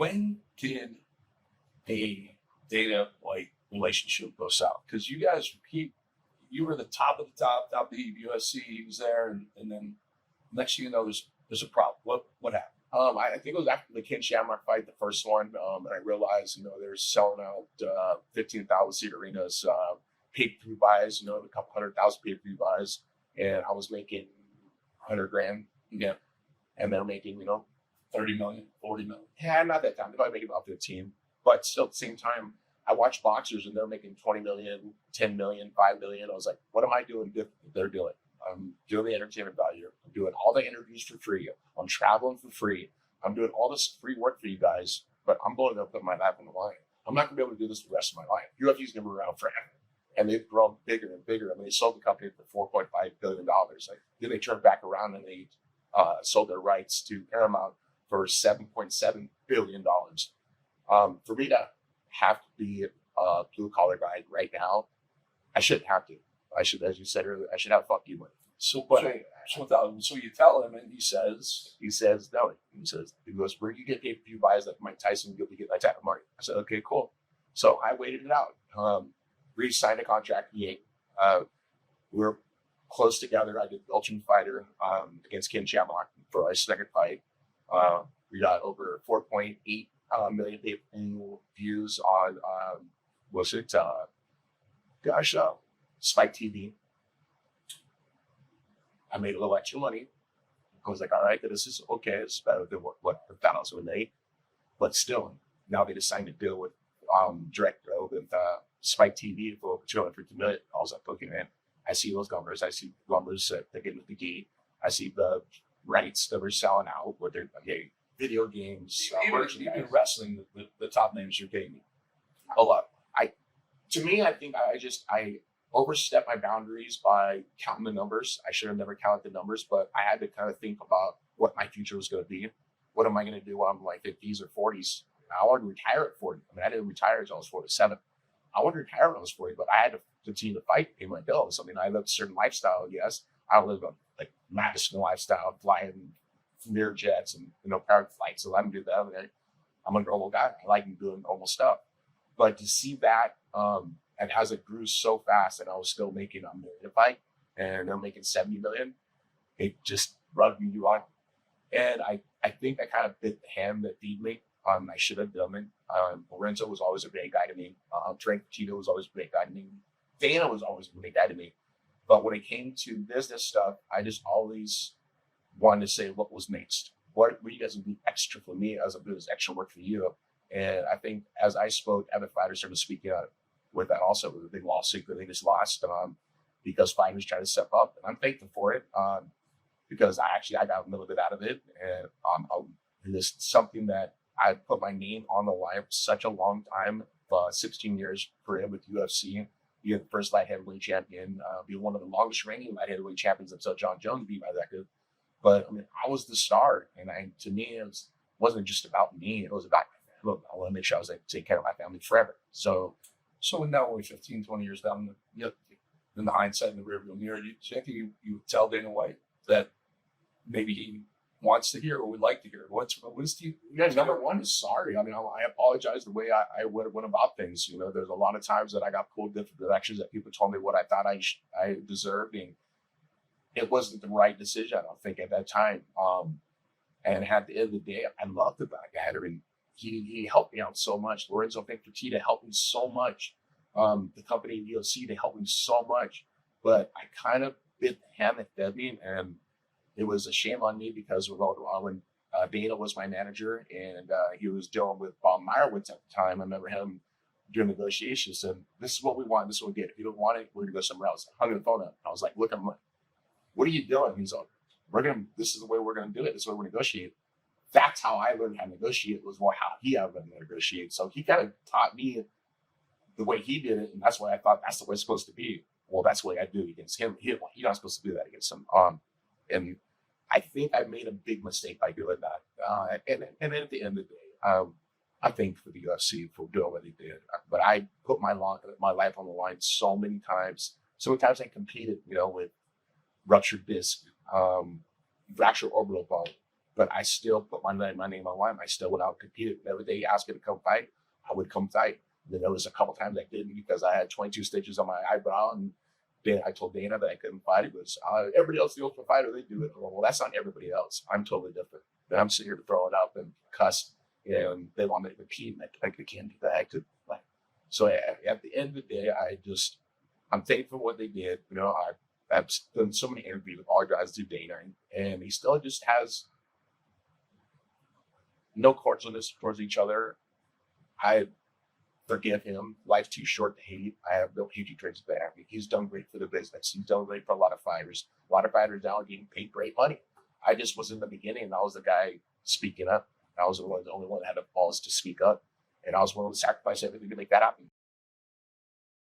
when did a data like relationship go south? Because you guys, you were the top of the top of the USC. He was there, and then next thing you know, there's a problem. What happened? I think it was after the Ken Shamrock fight, the first one, and I realized, they're selling out 15,000 seat arenas, pay-per-view buys, a couple 100,000 pay-per-view buys, and I was making 100 grand, Yeah, and they're making, 30 million, 40 million. yeah, not that time. They're probably making about 15, but still at the same time, I watch boxers and they're making 20 million, 10 million, 5 million. I was like, what am I doing different than they're doing? I'm doing the entertainment value. I'm doing all the interviews for free. I'm traveling for free. I'm doing all this free work for you guys, but I'm going to put my life on the line. I'm not going to be able to do this for the rest of my life. UFC's going to be around forever. And they've grown bigger and bigger. I mean, they sold the company for $4.5 billion. Then they turned back around and they sold their rights to Paramount for $7.7 billion. For me to have to be a blue-collar guy right now, I shouldn't have to. I should, as you said earlier, I should have fuck you money. So you tell him, and he says no. He goes, where do you get pay-per-view buys like Mike Tyson will be getting that type of money? I said, okay, cool. So I waited it out. Re-signed a contract. We were close together. I did Ultimate Fighter against Ken Shamrock for my second fight. We got over 4.8 million pay-per-view views on Spike TV. I made a little extra money. I was like, all right, this is okay. It's better than what the Thanos would make. But still, now they just signed a deal with direct with Spike TV for $250 million. I was like, okay, man, I see those numbers. I see numbers that they're getting with the key. I see the rights that we're selling out with their video games, even wrestling, the top names you're getting a lot. To me, I think I overstepped my boundaries by counting the numbers. I should have never counted the numbers, but I had to kind of think about what my future was going to be. What am I going to do when I'm like 50s or 40s? I wanted to retire at 40. I mean, I didn't retire until I was 47. I wanted to retire when I was 40, but I had to continue to fight, pay my bills. I mean, I lived a certain lifestyle, yes. I don't live a like Madison lifestyle, flying near jets and private flights. So I don't do that. I'm a normal guy. I like doing normal stuff. But to see that, and as it grew so fast, and I was still making $1 million a fight, and they're making 70 million, it just rubbed me wrong. And I think I kind of bit the hand that feed me. I should have done it. Lorenzo was always a great guy to me. Tito was always a great guy to me. Dana was always a great guy to me. But when it came to business stuff, I just always wanted to say what was next. What you guys would do extra for me as I do this extra work for you? And I think as I spoke, other fighters started speaking out with that also, with a big lawsuit that they just lost because fighters trying to step up. And I'm thankful for it because I got a little bit out of it. And it's something that I put my name on the line for such a long time, 16 years career with UFC. Be the first light heavyweight champion, be one of the longest reigning light heavyweight champions until John Jones beat my record. But I mean, I was the star, and to me, it wasn't just about me. It was about my family. I want to make sure I was able to take care of my family forever. So now we're 15, 20 years down, in the hindsight, in the rearview mirror, do you think you would tell Dana White that maybe he wants to hear or would like to hear? What's the number one is sorry. I mean, I apologize the way I went about things. There's a lot of times that I got pulled different directions that people told me what I thought I deserved, and it wasn't the right decision, I don't think, at that time. And at the end of the day, I loved the guy. I mean, he helped me out so much. Lorenzo Tito helped me so much. The company UFC, they helped me so much. But I kind of bit the hand that fed me, and it was a shame on me because when Dana was my manager and he was dealing with Bob Meyerowitz at the time, I remember him doing negotiations, and this is what we want, this is what we get. If you don't want it, we're going to go somewhere else. I hung the phone up. I was like, look, what are you doing? He's like, this is the way we're going to do it. This is what we're going to negotiate. That's how I learned how to negotiate, was more how he had to negotiate. So he kind of taught me the way he did it, and that's why I thought that's the way it's supposed to be. Well, that's the way I do it against him. You're not supposed to do that against him. And I think I made a big mistake by doing that. And at the end of the day, I thank for the UFC for doing what they did. But I put my life on the line so many times. So many times I competed, with ruptured disc, fractured orbital bone, but I still put my name on the line. I still went out and competed. Whenever they asked me to come fight, I would come fight. And then there was a couple times I didn't because I had 22 stitches on my eyebrow, and then I told Dana that I couldn't fight. It was everybody else, the ultimate fighter, they do it. Well, that's not everybody else. I'm totally different. And I'm sitting here to throw it up and cuss, and they want me to compete, and I can't do that. I could like. So at the end of the day, I'm thankful for what they did. I've done so many interviews with all guys through Dana, and he still just has no cordialness towards each other. I forgive him. Life's too short to hate. I have no hatred towards his family. He's done great for the business. He's done great for a lot of fighters. A lot of fighters now are getting paid great money. I just was in the beginning, and I was the guy speaking up. I was the only one that had the balls to speak up, and I was willing to sacrifice everything to make that happen.